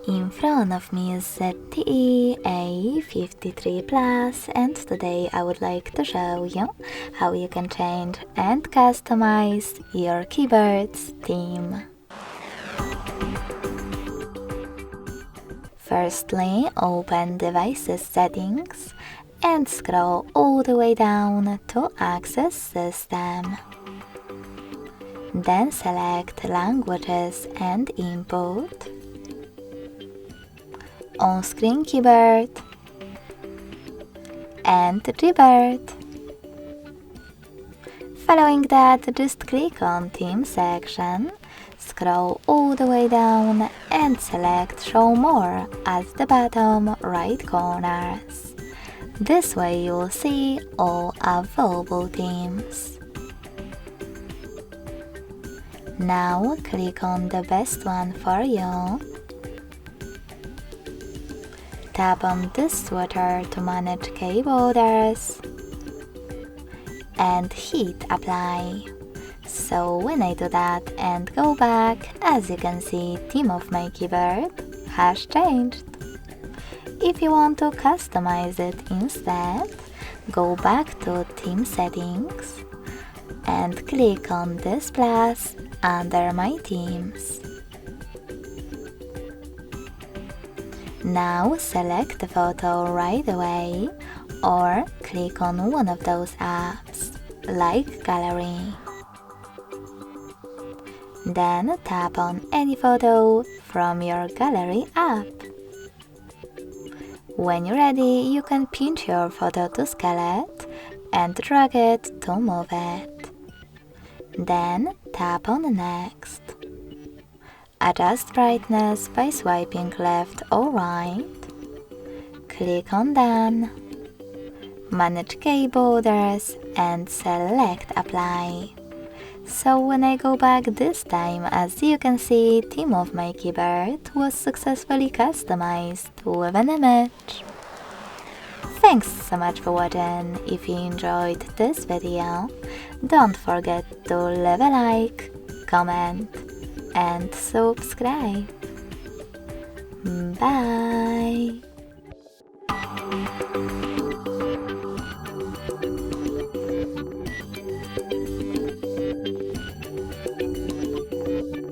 In front of me is ZTE A53 Plus, and today I would like to show you how you can change and customize your keyboard's theme. Firstly, open Devices Settings and scroll all the way down to Access System. Then select Languages and Input, On-Screen Keyboard, and Gboard. Following that, just click on Theme section, scroll all the way down and select Show More at the bottom right corners. This way you will see all available themes. Now click on the best one for you. Tap on this switcher to manage key borders and hit Apply. So when I do that and go back, as you can see, theme of my keyboard has changed. If you want to customize it instead, go back to Theme Settings and click on this plus under My Themes. Now select the photo right away or click on one of those apps, like Gallery. Then tap on any photo from your Gallery app. When you're ready, you can pinch your photo to scale it and drag it to move it. Then tap on Next. Adjust brightness by swiping left or right. Click on Done. Manage key borders and select Apply. So when I go back this time, as you can see, theme of my keyboard was successfully customized with an image. Thanks so much for watching. If you enjoyed this video, don't forget to leave a like, comment and subscribe. Bye!